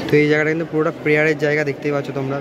তো এই জায়গাটা কিন্তু পুরোটা প্রেয়ারের জায়গা, দেখতেই পাচ্ছ তোমরা।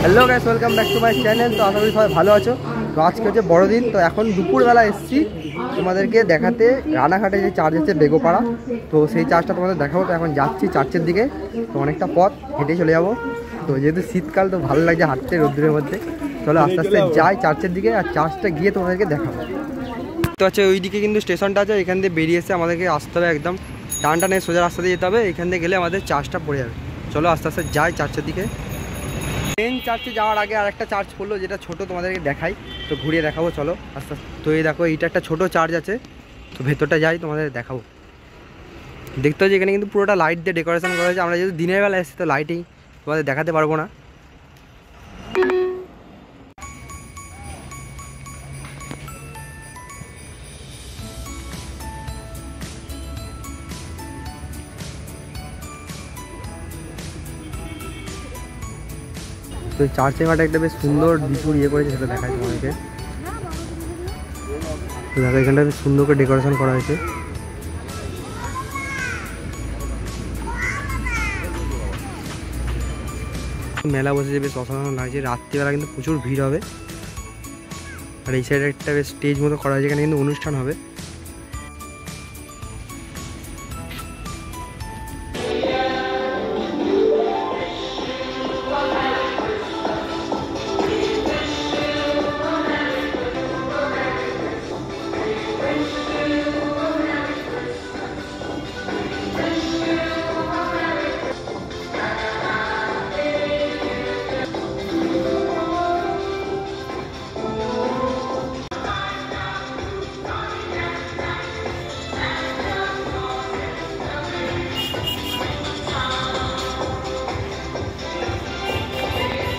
Hello guys, welcome back to my channel. তো আশা করি সবাই ভালো আছো। তো আজকে হচ্ছে বড়দিন, তো এখন দুপুরবেলা এসেছি তোমাদেরকে দেখাতে রানাঘাটে যে চার্চ আছে বেগোপাড়া। তো সেই চার্চটা তোমাদের দেখাবো। তো এখন যাচ্ছি চার্চের দিকে, তো অনেকটা পথ হেঁটে চলে যাবো। তো যেহেতু শীতকাল, তো ভালো লাগছে হাঁটতে রোদ্দুরের মধ্যে। চলো আস্তে আস্তে যাই চার্চের দিকে, আর চার্চটা গিয়ে তোমাদেরকে দেখাবো। তো হচ্ছে ওইদিকে কিন্তু স্টেশনটা আছে, এখান দিয়ে বেরিয়ে এসে আমাদেরকে আসতে হবে একদম টান টানে সোজা রাস্তা দিয়ে যেতে হবে। এখান দিয়ে গেলে আমাদের চার্চটা পড়ে যাবে। চলো আস্তে আস্তে যাই চার্চের দিকে। মেন চার্চে যাওয়ার আগে আর একটা চার্চ পড়লো, যেটা ছোট, তোমাদেরকে দেখাই। তো ঘুরিয়ে দেখাবো চলো আস্তে আস্তে। তো এই দেখো, এইটা একটা ছোট চার্চ আছে। তো ভেতরটা যাই, তোমাদের দেখাবো। দেখতে হচ্ছে এখানে কিন্তু পুরোটা লাইট দিয়ে ডেকোরেশন করা হয়েছে। আমরা যেহেতু দিনের বেলা এসেছি, তো লাইটেই তোমাদের দেখাতে পারবো না। তো চার্চের মাঠে একটা বেশ সুন্দর ডিসুর ইয়ে করেছে, সেটা দেখায় তোমাদেরকে। তো দেখো এখানটা বেশ সুন্দর করে ডেকোরেশন করা হয়েছে। মেলা বসেছে, বেশ অসাধারণ লাগছে। রাত্রিবেলা কিন্তু প্রচুর ভিড় হবে। আর এই সাইডে একটা বেশ স্টেজ মতো করা হয়েছে, এখানে কিন্তু অনুষ্ঠান হবে।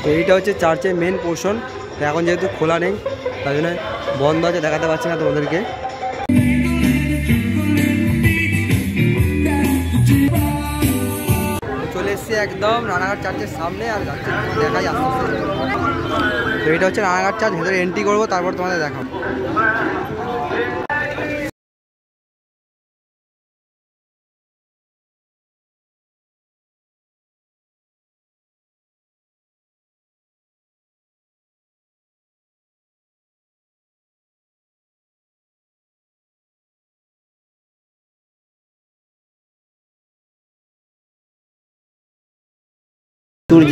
তো এইটা হচ্ছে চার্চের মেন পোর্শন। তো এখন যেহেতু খোলা নেই, তাই জন্য বন্ধ আছে, দেখাতে পারছি না তোমাদেরকে। চলে এসছি একদম রানাঘাট চার্চের সামনে, আর যাচ্ছে দেখাই আস্তে আস্তে। তো এটা হচ্ছে রানাঘাট চার্চ, ভেতরে এন্ট্রি করবো, তারপর তোমাদের দেখাবো।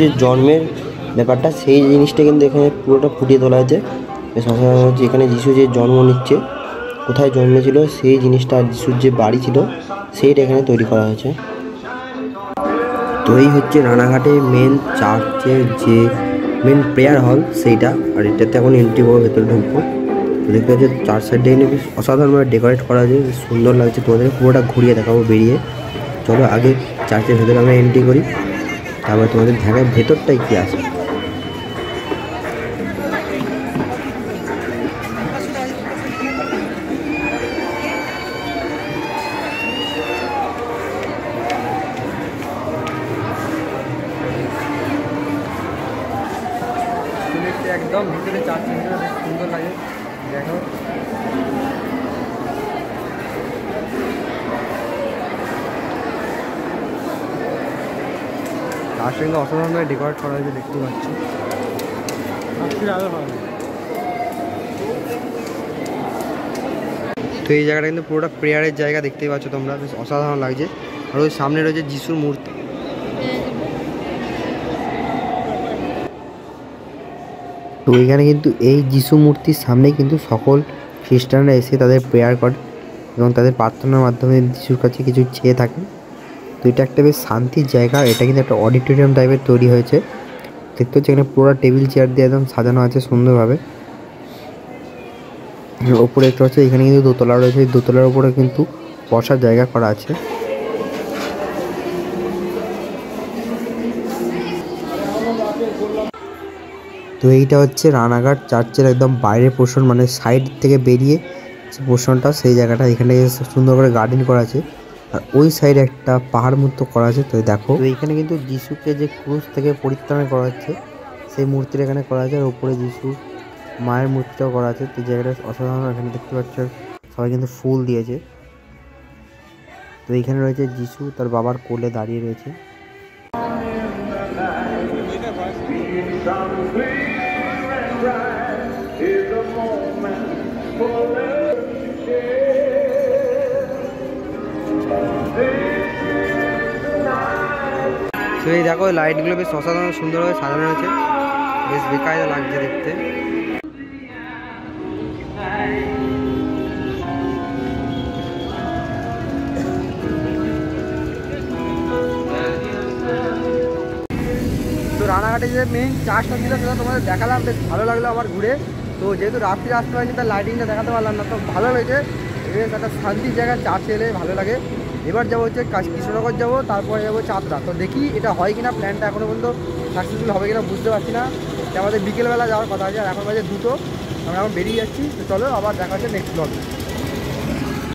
যে জন্মের ব্যাপারটা, সেই জিনিসটা কিন্তু এখানে পুরোটা ফুটিয়ে তোলা হয়েছে। সাধারণত হচ্ছে এখানে যিশু যে জন্ম নিচ্ছে, কোথায় জন্মেছিল সেই জিনিসটা, আর যিশুর যে বাড়ি ছিল সেইটা এখানে তৈরি করা হয়েছে। তো এই হচ্ছে রানাঘাটের মেন চার্চের যে মেন প্রেয়ার হল সেইটা। আর এটাতে এখন এন্ট্রি করবো, ভেতরে ঢুকবো। তো দেখতে হচ্ছে চার সাইডে এনে বেশ অসাধারণভাবে ডেকোরেট করা হয়েছে, বেশ সুন্দর লাগছে। তোমাদের পুরোটা ঘুরিয়ে দেখাবো বেরিয়ে। চলো আগে চার্চের ভেতরে আমরা এন্ট্রি করি, তারপরে তোমাদের দেখায় ভেতরটাই কি আছে। একদম ভিতরে চার্চের ভিতরে বেশ সুন্দর লাগে, দেখো। তার সঙ্গে অসাধারণভাবে ডেকোরেট করা হয়েছে, দেখতে পাচ্ছি। তো এই জায়গাটা কিন্তু পুরোটা প্রেয়ারের জায়গা, দেখতেই পাচ্ছ তোমরা, বেশ অসাধারণ লাগছে। আর ওই সামনে রয়েছে যিশুর মূর্তি। তো এখানে কিন্তু এই যিশু মূর্তির সামনে কিন্তু সকল খ্রিস্টানরা এসে তাদের প্রেয়ার করে এবং তাদের প্রার্থনার মাধ্যমে যিশুর কাছে কিছু চেয়ে থাকেন। তো এটা একটা বেশ শান্তির জায়গা। এটা কিন্তু একটা অডিটোরিয়াম টাইপের তৈরি হয়েছে। দেখতে হচ্ছে এখানে পুরো টেবিল চেয়ার দিয়ে একদম সাজানো আছে সুন্দরভাবে। ওপরে একটা হচ্ছে এখানে কিন্তু দোতলা রয়েছে, এই দোতলার উপরে কিন্তু বসার জায়গা করা আছে। তো এইটা হচ্ছে রানাঘাট চার্চের একদম বাইরের পোর্শন, মানে সাইড থেকে বেরিয়ে যে পোর্শনটা, সেই জায়গাটা এখানে সুন্দর করে গার্ডেন করা আছে। আর ওই সাইডে একটা পাহাড় মতো করা আছে। তো দেখো, তো এইখানে কিন্তু যিশুকে যে ক্রুশ থেকে পরিত্রাণ করা হচ্ছে সেই মূর্তিটা এখানে করা আছে। আর উপরে যিশু মায়ের মূর্তিটাও করা আছে। তো জায়গাটা অসাধারণ। এখানে দেখতে পাচ্ছ সবাই কিন্তু ফুল দিয়েছে। তো এইখানে রয়েছে যিশু তার বাবার কোলে দাঁড়িয়ে রয়েছে। তো এই দেখো লাইটগুলো বেশ অসাধারণ সুন্দরভাবে সাজানো হয়েছে, বেশ বেকায়দা লাগছে দেখতে। তো রানাঘাটে যে মেইন চার্চটা ছিল সেটা তোমাদের দেখালাম, বেশ ভালো লাগলো আমার ঘুরে। তো যেহেতু রাত্রি আসতে পারিনি তার লাইটিংটা দেখাতে পারলাম না, তো ভালো লেগেছে। বেশ একটা শান্তির জায়গায় চার্চে এলে ভালো লাগে। এবার যাবো হচ্ছে কৃষ্ণনগর যাবো, তারপরে যাবো চাঁদরা। তো দেখি এটা হয় কিনা, প্ল্যানটা এখনও পর্যন্ত সাকসেসফুল হবে কিনা বুঝতে পারছি না। আমাদের বিকেলবেলা যাওয়ার কথা আছে, আর এখন বাজে 2টো, আমরা এখন বেরিয়ে যাচ্ছি। তো চলো আবার দেখা হচ্ছে নেক্সট ব্লগে।